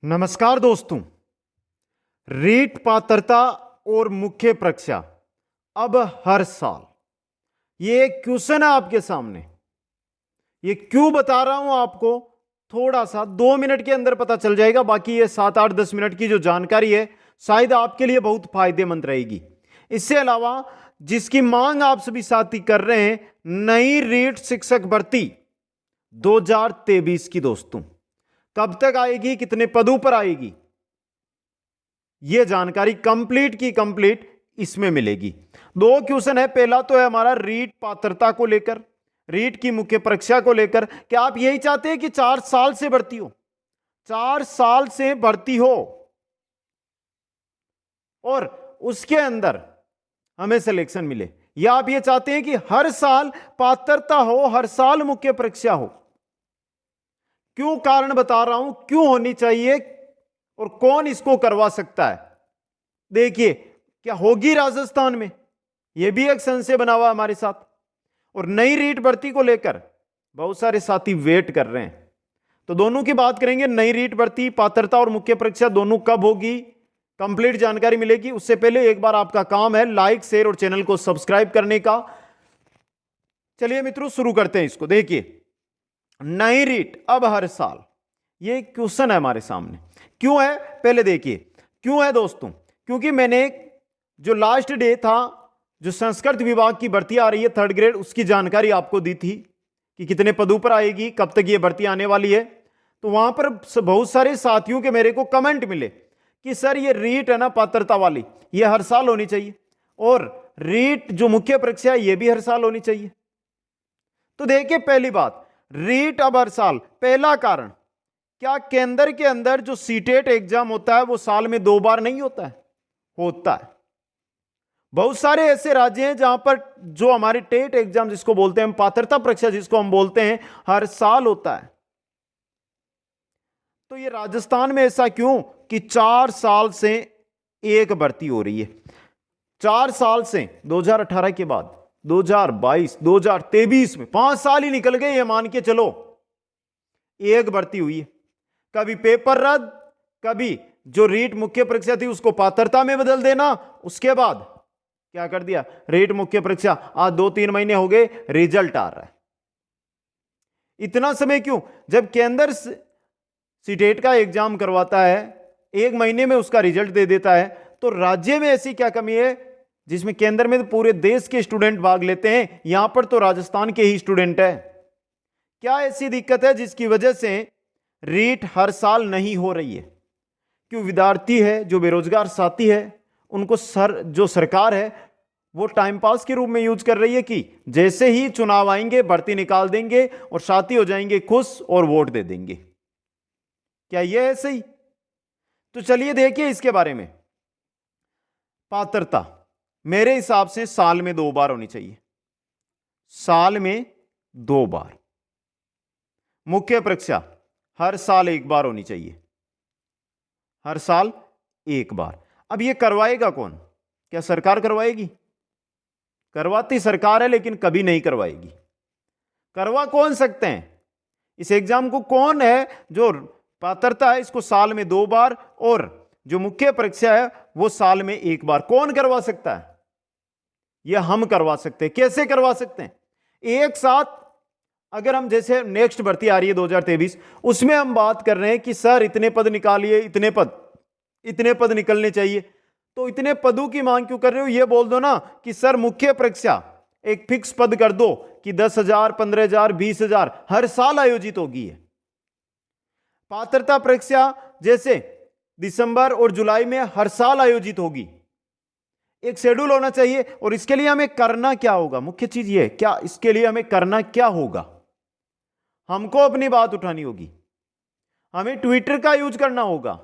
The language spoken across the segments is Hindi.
नमस्कार दोस्तों। रीट पात्रता और मुख्य परीक्षा अब हर साल, ये एक क्वेश्चन है आपके सामने। ये क्यों बता रहा हूं आपको, थोड़ा सा 2 मिनट के अंदर पता चल जाएगा। बाकी ये 7, 8, 10 मिनट की जो जानकारी है शायद आपके लिए बहुत फायदेमंद रहेगी। इससे अलावा जिसकी मांग आप सभी साथी कर रहे हैं, नई रीट शिक्षक भर्ती 2023 की दोस्तों, कब तक आएगी, कितने पदों पर आएगी, यह जानकारी कंप्लीट की कंप्लीट इसमें मिलेगी। 2 क्वेश्चन है। पहला तो है हमारा रीट पात्रता को लेकर, रीट की मुख्य परीक्षा को लेकर। क्या आप यही चाहते हैं कि 4 साल से भर्ती हो, 4 साल से भर्ती हो और उसके अंदर हमें सिलेक्शन मिले, या आप ये चाहते हैं कि हर साल पात्रता हो, हर साल मुख्य परीक्षा हो? क्यों कारण बता रहा हूं, क्यों होनी चाहिए और कौन इसको करवा सकता है। देखिए, क्या होगी राजस्थान में, यह भी एक संशय बना हुआ हमारे साथ। और नई रीट भर्ती को लेकर बहुत सारे साथी वेट कर रहे हैं, तो दोनों की बात करेंगे। नई रीट भर्ती, पात्रता और मुख्य परीक्षा दोनों कब होगी, कंप्लीट जानकारी मिलेगी। उससे पहले एक बार आपका काम है लाइक, शेयर और चैनल को सब्सक्राइब करने का। चलिए मित्रों, शुरू करते हैं इसको। देखिए, नई रीट अब हर साल, ये क्वेश्चन है हमारे सामने। क्यों है, पहले देखिए क्यों है दोस्तों। क्योंकि मैंने जो लास्ट डे था, जो संस्कृत विभाग की भर्ती आ रही है 3rd ग्रेड, उसकी जानकारी आपको दी थी कि कितने पदों पर आएगी, कब तक ये भर्ती आने वाली है। तो वहां पर बहुत सारे साथियों के मेरे को कमेंट मिले कि सर ये रीट है ना पात्रता वाली, ये हर साल होनी चाहिए, और रीट जो मुख्य परीक्षा है ये भी हर साल होनी चाहिए। तो देखिए, पहली बात, रीट अब हर साल। पहला कारण, क्या केंद्र के अंदर जो सीटेट एग्जाम होता है वो साल में 2 बार नहीं होता है? होता है। बहुत सारे ऐसे राज्य हैं जहां पर जो हमारे टेट एग्जाम जिसको बोलते हैं, पात्रता परीक्षा जिसको हम बोलते हैं, हर साल होता है। तो ये राजस्थान में ऐसा क्यों कि 4 साल से एक भर्ती हो रही है। 4 साल से 2018 के बाद 2022, 2023 में 5 साल ही निकल गए, ये मान के चलो, एक भर्ती हुई है। कभी पेपर रद्द, कभी जो रीट मुख्य परीक्षा थी उसको पात्रता में बदल देना, उसके बाद क्या कर दिया, रीट मुख्य परीक्षा। आज 2-3 महीने हो गए, रिजल्ट आ रहा है। इतना समय क्यों, जब केंद्र सीटेट का एग्जाम करवाता है, 1 महीने में उसका रिजल्ट दे देता है, तो राज्य में ऐसी क्या कमी है जिसमें केंद्र में तो पूरे देश के स्टूडेंट भाग लेते हैं, यहां पर तो राजस्थान के ही स्टूडेंट है। क्या ऐसी दिक्कत है जिसकी वजह से रीट हर साल नहीं हो रही है? क्यों विद्यार्थी है, जो बेरोजगार साथी है, उनको जो सरकार है वो टाइम पास के रूप में यूज कर रही है कि जैसे ही चुनाव आएंगे भर्ती निकाल देंगे और साथी हो जाएंगे खुश और वोट दे देंगे। क्या यह है सही? तो चलिए देखिए इसके बारे में। पात्रता मेरे हिसाब से साल में 2 बार होनी चाहिए, साल में 2 बार। मुख्य परीक्षा हर साल 1 बार होनी चाहिए, हर साल 1 बार। अब ये करवाएगा कौन? क्या सरकार करवाएगी? करवाती सरकार है, लेकिन कभी नहीं करवाएगी। करवा कौन सकते हैं इस एग्जाम को? कौन है जो पात्रता है इसको साल में 2 बार, और जो मुख्य परीक्षा है वो साल में 1 बार? कौन करवा सकता है? यह हम करवा सकते हैं। कैसे करवा सकते हैं? एक साथ, अगर हम जैसे नेक्स्ट भर्ती आ रही है 2023, उसमें हम बात कर रहे हैं कि सर इतने पद निकालिए, इतने पद निकलने चाहिए, तो इतने पदों की मांग क्यों कर रहे हो? यह बोल दो ना कि सर मुख्य परीक्षा एक फिक्स पद कर दो कि 10,000, 15,000, 20,000 हर साल आयोजित होगी। है पात्रता परीक्षा जैसे दिसंबर और जुलाई में हर साल आयोजित होगी। एक शेड्यूल होना चाहिए। और इसके लिए हमें करना क्या होगा? मुख्य चीज यह, क्या इसके लिए हमें करना क्या होगा? हमको अपनी बात उठानी होगी, हमें ट्विटर का यूज करना होगा,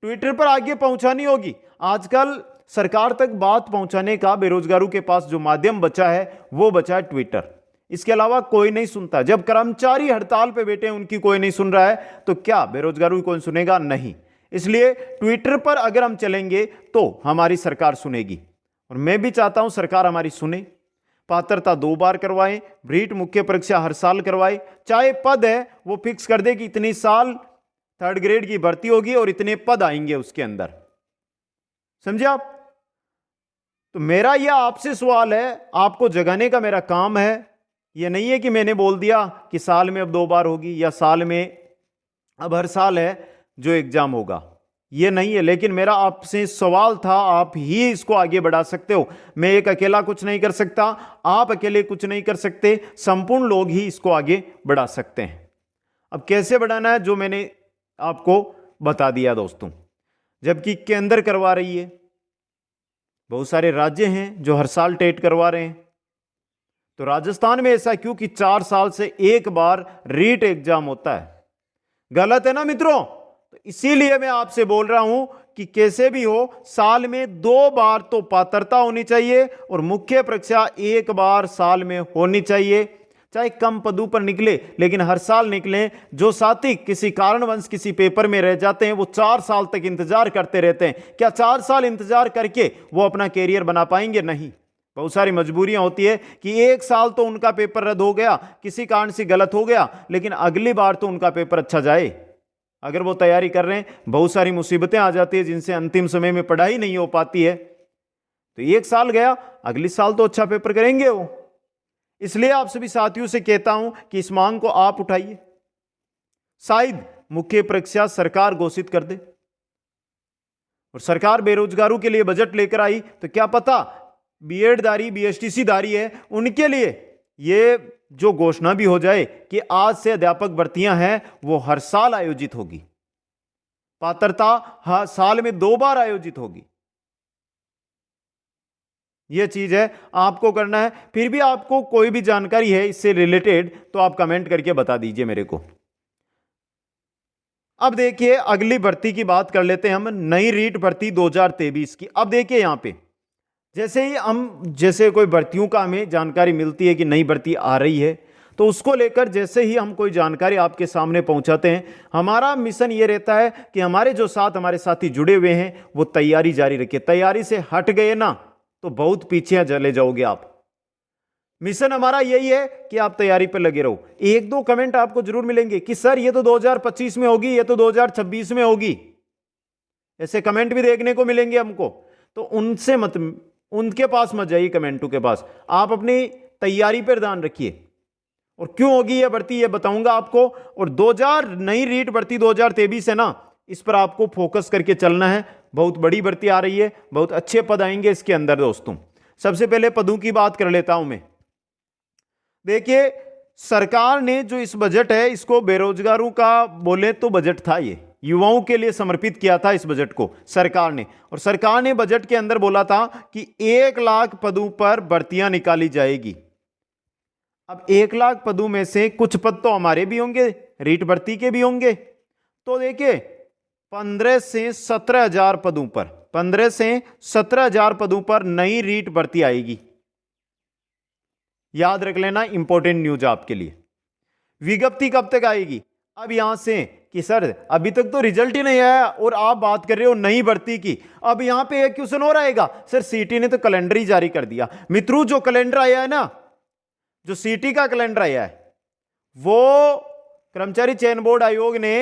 ट्विटर पर आगे पहुंचानी होगी। आजकल सरकार तक बात पहुंचाने का बेरोजगारों के पास जो माध्यम बचा है वो बचा है ट्विटर। इसके अलावा कोई नहीं सुनता। जब कर्मचारी हड़ताल पे बैठे हैं, उनकी कोई नहीं सुन रहा है, तो क्या बेरोजगारों को कौन सुनेगा? नहीं। इसलिए ट्विटर पर अगर हम चलेंगे तो हमारी सरकार सुनेगी, और मैं भी चाहता हूं सरकार हमारी सुने। पात्रता 2 बार करवाएं, रीट मुख्य परीक्षा हर साल करवाएं। चाहे पद है वो फिक्स कर दे कि इतनी साल 3rd ग्रेड की भर्ती होगी और इतने पद आएंगे उसके अंदर, समझे आप। तो मेरा यह आपसे सवाल है, आपको जगाने का मेरा काम है। यह नहीं है कि मैंने बोल दिया कि साल में अब 2 बार होगी या साल में अब हर साल है जो एग्जाम होगा, यह नहीं है। लेकिन मेरा आपसे सवाल था, आप ही इसको आगे बढ़ा सकते हो। मैं एक अकेला कुछ नहीं कर सकता, आप अकेले कुछ नहीं कर सकते, संपूर्ण लोग ही इसको आगे बढ़ा सकते हैं। अब कैसे बढ़ाना है, जो मैंने आपको बता दिया दोस्तों। जबकि केंद्र करवा रही है, बहुत सारे राज्य हैं जो हर साल टेट करवा रहे हैं, तो राजस्थान में ऐसा क्यों कि 4 साल से एक बार रीट एग्जाम होता है? गलत है ना मित्रों। तो इसीलिए मैं आपसे बोल रहा हूं कि कैसे भी हो, साल में 2 बार तो पात्रता होनी चाहिए और मुख्य परीक्षा 1 बार साल में होनी चाहिए। चाहे कम पदों पर निकले, लेकिन हर साल निकले। जो साथी किसी कारणवश किसी पेपर में रह जाते हैं, वो 4 साल तक इंतजार करते रहते हैं। क्या 4 साल इंतजार करके वो अपना कैरियर बना पाएंगे? नहीं। बहुत सारी मजबूरियां होती है कि 1 साल तो उनका पेपर रद्द हो गया, किसी कारण से गलत हो गया, लेकिन अगली बार तो उनका पेपर अच्छा जाए। अगर वो तैयारी कर रहे हैं, बहुत सारी मुसीबतें आ जाती है जिनसे अंतिम समय में पढ़ाई नहीं हो पाती है। तो 1 साल गया, अगले साल तो अच्छा पेपर करेंगे वो। इसलिए आप सभी साथियों से कहता हूं कि इस मांग को आप उठाइए। शायद मुख्य परीक्षा सरकार घोषित कर दे और सरकार बेरोजगारों के लिए बजट लेकर आई, तो क्या पता बीएडधारी बीएसटीसी धारी है उनके लिए ये जो घोषणा भी हो जाए कि आज से अध्यापक भर्तियां हैं वो हर साल आयोजित होगी, पात्रता हर साल में 2 बार आयोजित होगी। यह चीज है, आपको करना है। फिर भी आपको कोई भी जानकारी है इससे रिलेटेड तो आप कमेंट करके बता दीजिए मेरे को। अब देखिए अगली भर्ती की बात कर लेते हैं हम, नई रीट भर्ती 2023 की। अब देखिए यहां पे जैसे ही जैसे कोई भर्तियों का हमें जानकारी मिलती है कि नई भर्ती आ रही है, तो उसको लेकर जैसे ही हम कोई जानकारी आपके सामने पहुंचाते हैं, हमारा मिशन ये रहता है कि हमारे जो साथ हमारे साथी जुड़े हुए हैं वो तैयारी जारी रखिए। तैयारी से हट गए ना तो बहुत पीछे चले जाओगे आप। मिशन हमारा यही है कि आप तैयारी पर लगे रहो। 1-2 कमेंट आपको जरूर मिलेंगे कि सर ये तो 2025 में होगी, ये तो 2026 में होगी, ऐसे कमेंट भी देखने को मिलेंगे हमको। तो उनसे मत, उनके पास मत जाइए कमेंटों के पास, आप अपनी तैयारी पर ध्यान रखिए। और क्यों होगी यह भर्ती ये बताऊंगा आपको। और 2000 नई रीट भर्ती 2023 है ना, इस पर आपको फोकस करके चलना है। बहुत बड़ी भर्ती आ रही है, बहुत अच्छे पद आएंगे इसके अंदर दोस्तों। सबसे पहले पदों की बात कर लेता हूं मैं। देखिए सरकार ने जो इस बजट है इसको बेरोजगारों का बोले तो बजट था, ये युवाओं के लिए समर्पित किया था इस बजट को सरकार ने। और सरकार ने बजट के अंदर बोला था कि 1 लाख पदों पर भर्तियां निकाली जाएगी। अब 1 लाख पदों में से कुछ पद तो हमारे भी होंगे, रीट भर्ती के भी होंगे। तो देखिए 15 से 17 हजार पदों पर, 15 से 17 हजार पदों पर नई रीट भर्ती आएगी। याद रख लेना, इंपॉर्टेंट न्यूज आपके लिए। विज्ञप्ति कब तक आएगी? अब यहां से कि सर अभी तक तो रिजल्ट ही नहीं आया और आप बात कर रहे हो नई भर्ती की। अब यहां पे एक क्वेश्चन और आएगा, सर सीटी ने तो कैलेंडर ही जारी कर दिया। मित्रों जो कैलेंडर आया है ना, जो सीटी का कैलेंडर आया है, वो कर्मचारी चयन बोर्ड आयोग ने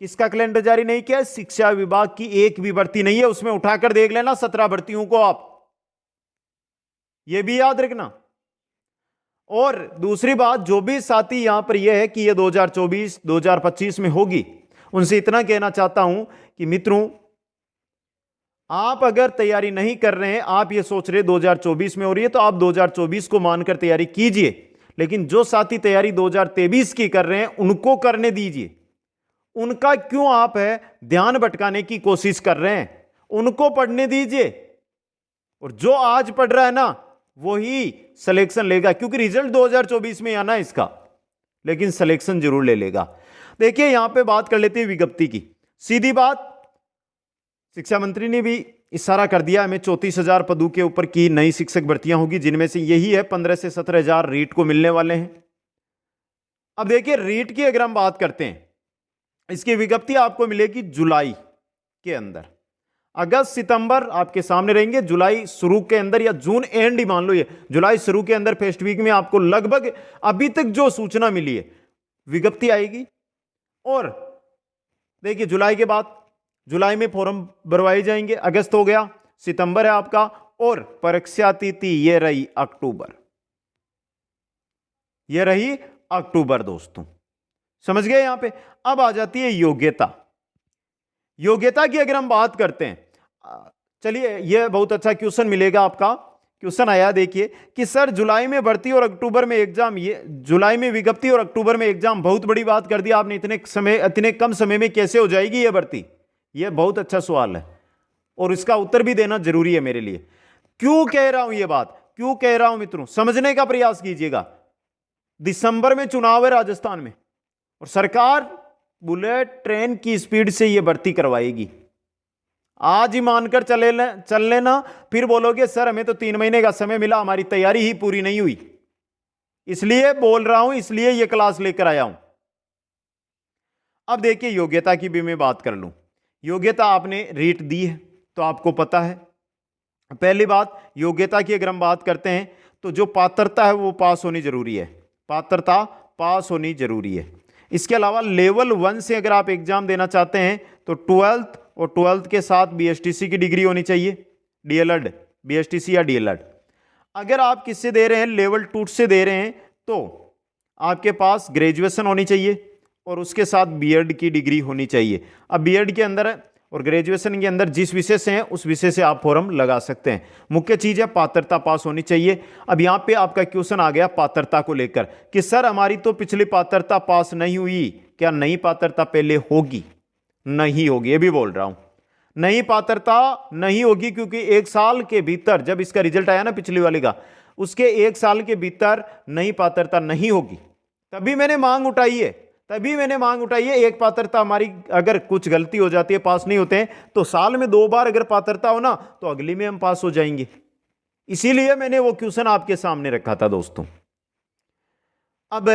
किसका कैलेंडर जारी नहीं किया? शिक्षा विभाग की एक भी भर्ती नहीं है उसमें। उठाकर देख लेना 17 भर्तियों को आप, यह भी याद रखना। और दूसरी बात, जो भी साथी यहां पर यह है कि यह 2024 2025 में होगी, उनसे इतना कहना चाहता हूं कि मित्रों आप अगर तैयारी नहीं कर रहे हैं, आप ये सोच रहे 2024 में हो रही है, तो आप 2024 को मानकर तैयारी कीजिए। लेकिन जो साथी तैयारी 2023 की कर रहे हैं उनको करने दीजिए। उनका क्यों आप है ध्यान भटकाने की कोशिश कर रहे हैं? उनको पढ़ने दीजिए। और जो आज पढ़ रहा है ना वही सिलेक्शन लेगा, क्योंकि रिजल्ट 2024 में आना है इसका, लेकिन सिलेक्शन जरूर ले लेगा। देखिए यहां पे बात कर लेते हैं विज्ञप्ति की। सीधी बात, शिक्षा मंत्री ने भी इशारा कर दिया, हमें 34,000 पदों के ऊपर की नई शिक्षक भर्तियां होगी, जिनमें से यही है 15 से 17 हजार रीट को मिलने वाले हैं। अब देखिए रीट की अगर हम बात करते हैं, इसकी विज्ञप्ति आपको मिलेगी जुलाई के अंदर। अगस्त सितंबर आपके सामने रहेंगे, जुलाई शुरू के अंदर या जून एंड ही मान लो, ये जुलाई शुरू के अंदर फर्स्ट वीक में आपको लगभग अभी तक जो सूचना मिली है विज्ञप्ति आएगी। और देखिए जुलाई के बाद, जुलाई में फॉर्म भरवाए जाएंगे, अगस्त हो गया, सितंबर है आपका, और परीक्षा तिथि ये रही अक्टूबर, ये रही अक्टूबर दोस्तों, समझ गए यहां पे। अब आ जाती है योग्यता। योग्यता की अगर हम बात करते हैं, चलिए ये बहुत अच्छा क्वेश्चन मिलेगा आपका, क्वेश्चन आया देखिए कि सर जुलाई में भर्ती और अक्टूबर में एग्जाम, ये जुलाई में विज्ञप्ति और अक्टूबर में एग्जाम, बहुत बड़ी बात कर दी आपने, इतने कम समय में कैसे हो जाएगी ये भर्ती? ये बहुत अच्छा सवाल है और इसका उत्तर भी देना जरूरी है मेरे लिए। क्यों कह रहा हूं ये बात, क्यों कह रहा हूं मित्रों, समझने का प्रयास कीजिएगा। दिसंबर में चुनाव है राजस्थान में और सरकार बुलेट ट्रेन की स्पीड से यह भर्ती करवाएगी। आज ही मानकर चल लेना, फिर बोलोगे सर हमें तो 3 महीने का समय मिला, हमारी तैयारी ही पूरी नहीं हुई। इसलिए बोल रहा हूं, इसलिए यह क्लास लेकर आया हूं। अब देखिए योग्यता की भी मैं बात कर लूं। योग्यता आपने रीट दी है तो आपको पता है। पहली बात, योग्यता की अगर हम बात करते हैं तो जो पात्रता है वो पास होनी जरूरी है, पात्रता पास होनी जरूरी है। इसके अलावा लेवल 1 से अगर आप एग्जाम देना चाहते हैं तो 12th और 12th के साथ बीएसटीसी की डिग्री होनी चाहिए, डीएलएड, बीएसटीसी या डीएलएड। अगर आप किससे दे रहे हैं, लेवल 2 से दे रहे हैं, तो आपके पास ग्रेजुएशन होनी चाहिए और उसके साथ बीएड की डिग्री होनी चाहिए। अब बीएड के अंदर और ग्रेजुएशन के अंदर जिस विषय से हैं उस विषय से आप फॉर्म लगा सकते हैं। मुख्य चीज है पात्रता पास होनी चाहिए। अब यहां पे आपका क्वेश्चन आ गया पात्रता को लेकर कि सर हमारी तो पिछली पात्रता पास नहीं हुई, क्या नई पात्रता पहले होगी? नहीं होगी, ये भी बोल रहा हूं, नई पात्रता नहीं होगी, क्योंकि 1 साल के भीतर, जब इसका रिजल्ट आया ना पिछली वाले का, उसके 1 साल के भीतर नई पात्रता नहीं होगी। तभी मैंने मांग उठाई है, एक पात्रता हमारी अगर कुछ गलती हो जाती है, पास नहीं होते हैं, तो साल में 2 बार अगर पात्रता हो ना तो अगली में हम पास हो जाएंगे। इसीलिए मैंने वो क्वेश्चन आपके सामने रखा था दोस्तों। अब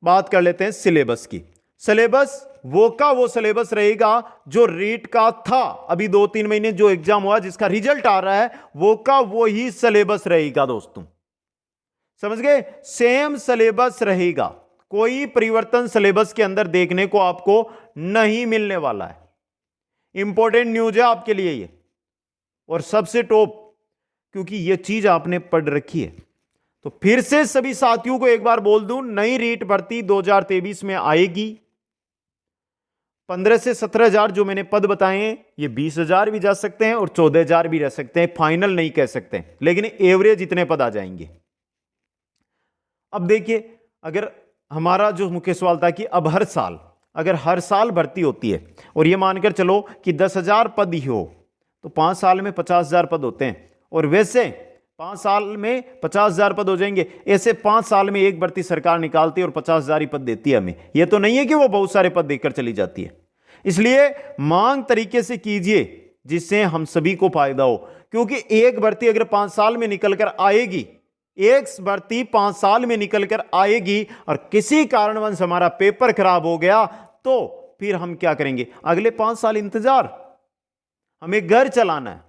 बात कर लेते हैं सिलेबस की। सिलेबस वो का वो सिलेबस रहेगा जो रीट का था, अभी 2-3 महीने जो एग्जाम हुआ जिसका रिजल्ट आ रहा है वो का वो ही सिलेबस रहेगा दोस्तों, समझ गए? सेम सिलेबस रहेगा, कोई परिवर्तन सिलेबस के अंदर देखने को आपको नहीं मिलने वाला है। इंपॉर्टेंट न्यूज है आपके लिए ये, और सबसे टॉप, क्योंकि ये चीज आपने पढ़ रखी है। तो फिर से सभी साथियों को एक बार बोल दूं, नई रीट भर्ती 2023 में आएगी। 15 से 17,000 जो मैंने पद बताए हैं, ये 20,000 भी जा सकते हैं और 14,000 भी रह सकते हैं, फाइनल नहीं कह सकते, लेकिन एवरेज इतने पद आ जाएंगे। अब देखिए, अगर हमारा जो मुख्य सवाल था कि अब अगर हर साल भर्ती होती है और ये मानकर चलो कि 10,000 पद ही हो, तो 5 साल में 50,000 पद होते हैं, और वैसे 5 साल में 50,000 पद हो जाएंगे। ऐसे 5 साल में एक भर्ती सरकार निकालती है और 50,000 ही पद देती है हमें। यह तो नहीं है कि वो बहुत सारे पद देकर चली जाती है। इसलिए मांग तरीके से कीजिए जिससे हम सभी को फायदा हो, क्योंकि एक भर्ती अगर 5 साल में निकल कर आएगी, एक भर्ती 5 साल में निकल कर आएगी और किसी कारणवश हमारा पेपर खराब हो गया, तो फिर हम क्या करेंगे? अगले 5 साल इंतजार, हमें घर चलाना है।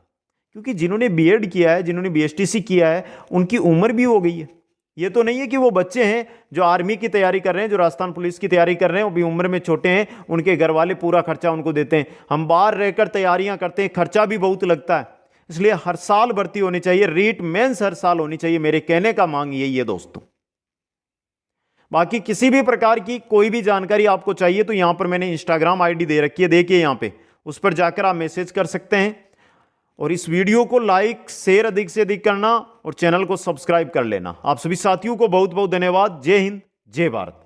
क्योंकि जिन्होंने बीएड किया है, जिन्होंने बीएसटीसी किया है, उनकी उम्र भी हो गई है। ये तो नहीं है कि वो बच्चे हैं जो आर्मी की तैयारी कर रहे हैं, जो राजस्थान पुलिस की तैयारी कर रहे हैं, वो भी उम्र में छोटे हैं, उनके घर वाले पूरा खर्चा उनको देते हैं। हम बाहर रहकर तैयारियां करते हैं, खर्चा भी बहुत लगता है। इसलिए हर साल भर्ती होनी चाहिए, रीट मेंस हर साल होनी चाहिए। मेरे कहने का मांग यही है दोस्तों। बाकी किसी भी प्रकार की कोई भी जानकारी आपको चाहिए तो यहां पर मैंने इंस्टाग्राम आईडी दे रखी है, देखिए यहां पे, उस पर जाकर आप मैसेज कर सकते हैं। और इस वीडियो को लाइक शेयर अधिक से अधिक करना और चैनल को सब्सक्राइब कर लेना। आप सभी साथियों को बहुत बहुत धन्यवाद। जय हिंद, जय भारत।